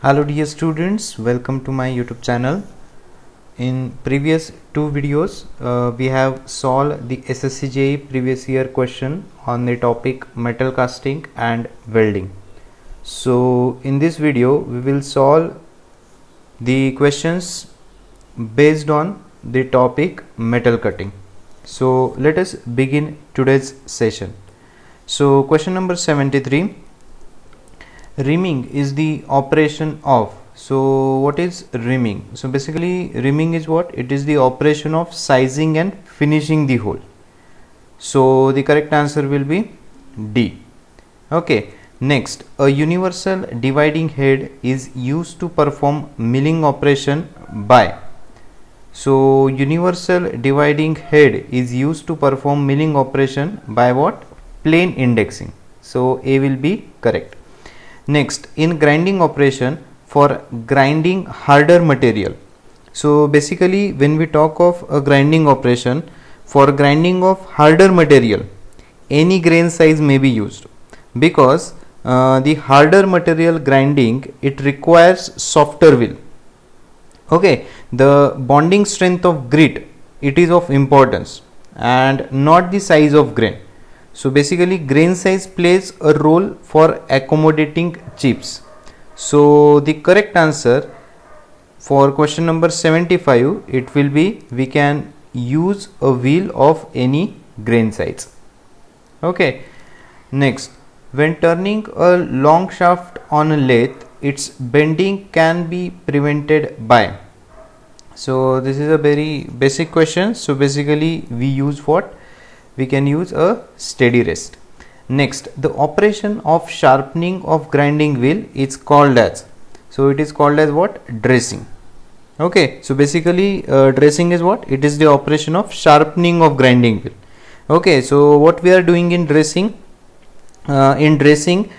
Hello dear students, welcome to my YouTube channel. In previous two videos, we have solved the SSC JE previous year question on the topic metal casting and welding. So in this video, we will solve the questions based on the topic metal cutting. So let us begin today's session. So question number 73. Reaming is the operation of. So what is reaming? So basically reaming is what? It is the operation of sizing and finishing the hole. So the correct answer will be D. Okay. Next, a universal dividing head is used to perform milling operation by. So universal dividing head is used to perform milling operation by what? Plane indexing. So A will be correct. Next, in grinding operation for grinding harder material. So basically when we talk of a grinding operation for grinding of harder material, any grain size may be used because the harder material grinding, it requires softer wheel. Okay, the bonding strength of grit, it is of importance and not the size of grain. So basically grain size plays a role for accommodating chips. So the correct answer for question number 75, it will be we can use a wheel of any grain size. Okay. Next, when turning a long shaft on a lathe, its bending can be prevented by. So this is a very basic question. So basically we use what? We can use a steady rest. Next, the operation of sharpening of grinding wheel is called as. So it is called as what? Dressing. Okay. So basically dressing is what? It is the operation of sharpening of grinding wheel. Okay. So what we are doing in dressing? Grinding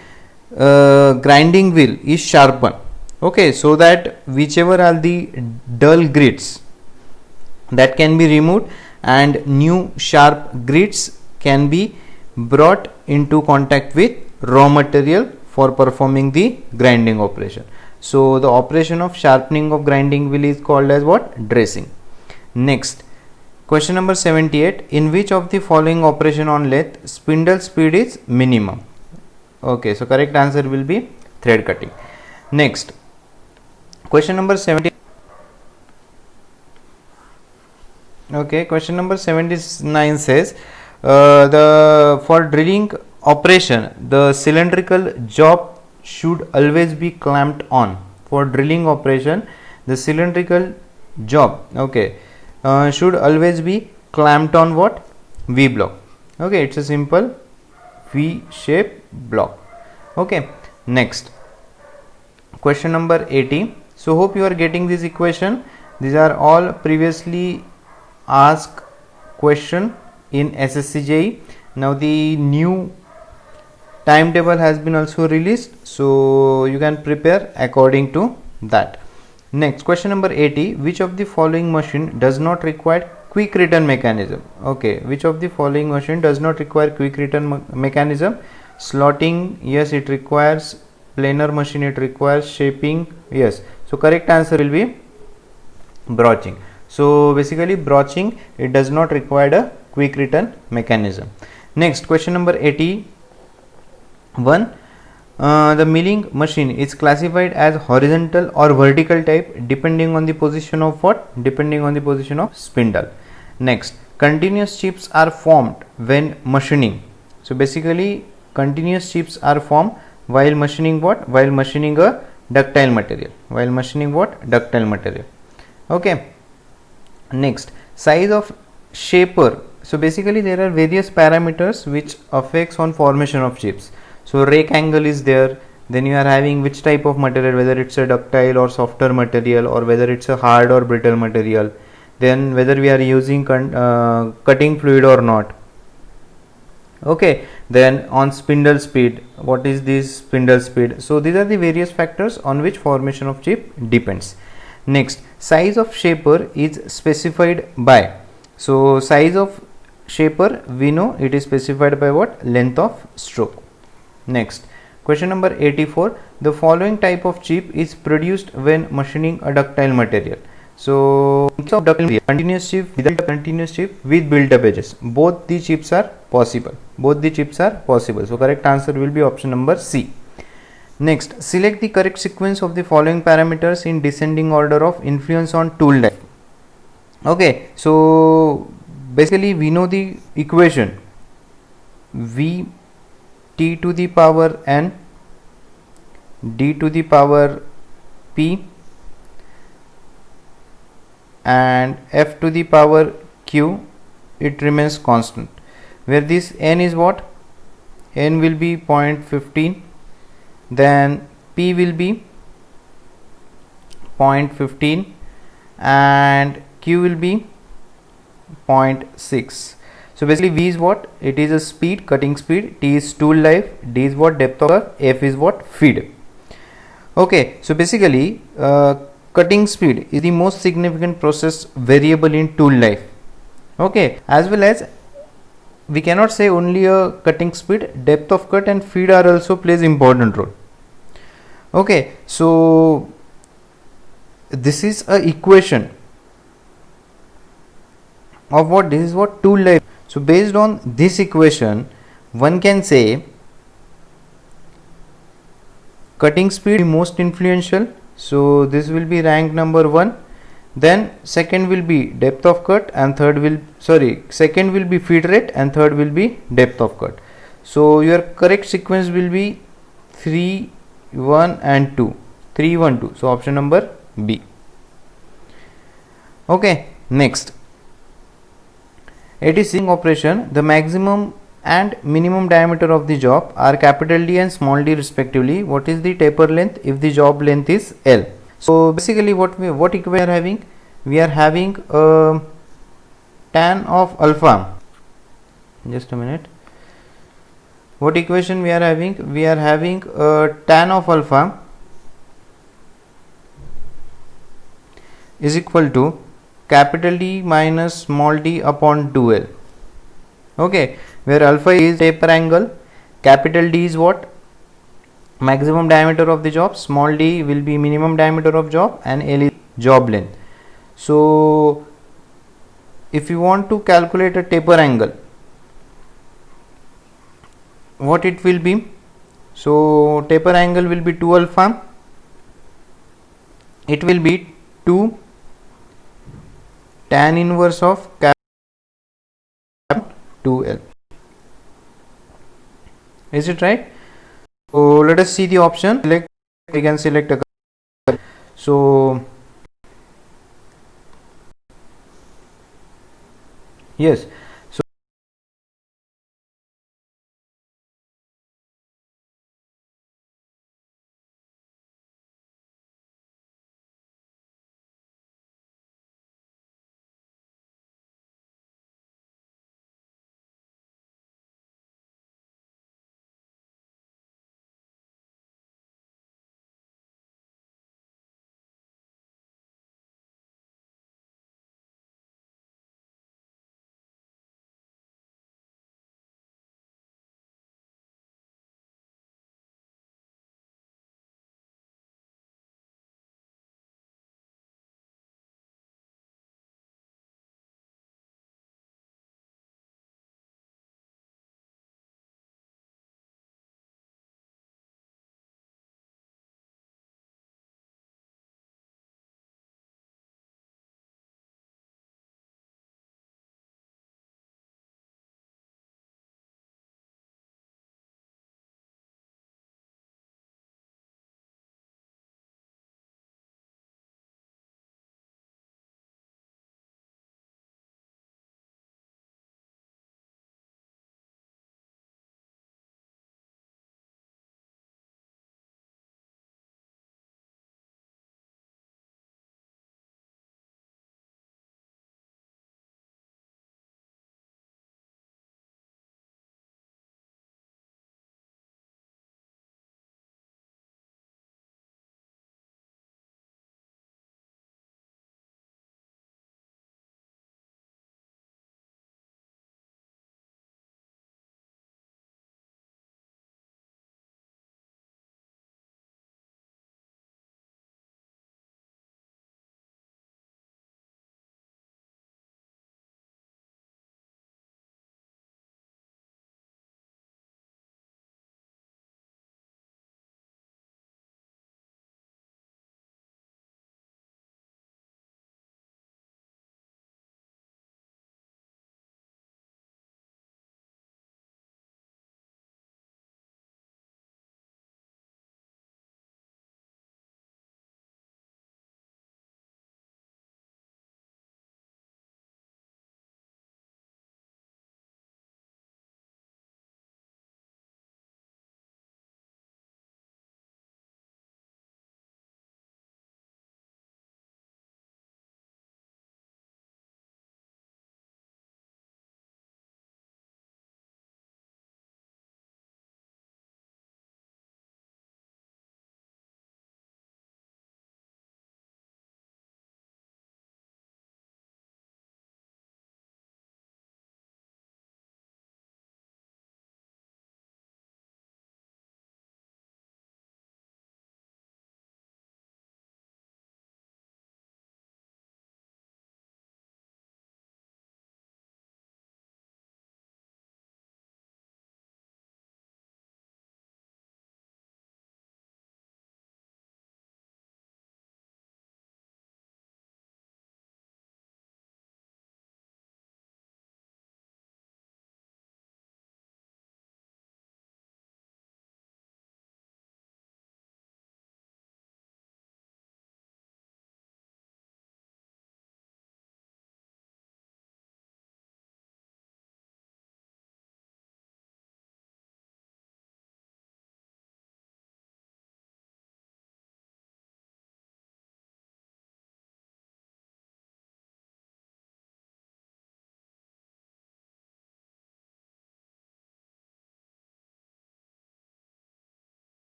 wheel is sharpened. Okay. So that whichever are the dull grits that can be removed and new sharp grits can be brought into contact with raw material for performing the grinding operation. So the operation of sharpening of grinding wheel is called as what? Dressing. Next, question number 78. In which of the following operation on lathe spindle speed is minimum? Okay, so correct answer will be thread cutting. Next, question number 70. Okay, question number 79 says for drilling operation the cylindrical job should always be clamped on. For drilling operation the cylindrical job, okay, should always be clamped on what? V block. Okay, it's a simple V shape block. Okay. Next, question number 80. So hope you are getting this equation. These are all previously ask question in SSC JE. Now the new timetable has been also released, so you can prepare according to that. Next, question number 80. Which of the following machine does not require quick return mechanism? Okay, which of the following machine does not require quick return mechanism? Slotting, yes, it requires. Planer machine, it requires. Shaping, yes. So correct answer will be broaching. So basically broaching, it does not require a quick return mechanism. Next, question number 81. The milling machine is classified as horizontal or vertical type depending on the position of what? Depending on the position of spindle. Next, continuous chips are formed when machining. So basically continuous chips are formed while machining what? While machining a ductile material. While machining what? Ductile material. Okay. Next, size of shaper. So basically there are various parameters which affects on formation of chips. So rake angle is there, then you are having which type of material, whether it's a ductile or softer material or whether it's a hard or brittle material, then whether we are using cutting fluid or not. Okay, then on spindle speed, what is this spindle speed? So these are the various factors on which formation of chip depends. Next, size of shaper is specified by. So size of shaper, we know it is specified by what? Length of stroke. Next, question number 84. the following type of chip is produced when machining a ductile material. So ductile continuous chip, without continuous chip with built up edges, both the chips are possible. So correct answer will be option number C. Next, select the correct sequence of the following parameters in descending order of influence on tool life. Okay, so basically we know the equation V T to the power N D to the power P and F to the power Q, it remains constant, where this N is what? N will be 0.15, then P will be 0.15 and Q will be 0.6. So basically V is what? It is a speed, cutting speed, T is tool life, D is what? Depth of curve, F is what? Feed. Okay, so basically cutting speed is the most significant process variable in tool life. Okay, as well as we cannot say only a cutting speed, depth of cut and feed are also plays important role. Okay, so this is a equation of what? This is what? Tool life. So based on this equation, one can say cutting speed most influential, so this will be rank number 1. Then second will be depth of cut and second will be feed rate and third will be depth of cut. So your correct sequence will be 3, 1 and 2. 3, 1, 2. So option number B. Okay, next. It is seeing operation, the maximum and minimum diameter of the job are capital D and small d respectively. What is the taper length if the job length is L? So basically what equation we are having? We are having tan of alpha. Just a minute. What equation we are having? We are having tan of alpha is equal to capital D minus small d upon 2L. Okay, where alpha is taper angle, capital D is what? Maximum diameter of the job, small d will be minimum diameter of job and L is job length. So if you want to calculate a taper angle, what it will be? So taper angle will be 2 alpha, it will be 2 tan inverse of 2L. Is it right? So let us see the option. We can select a color. So yes,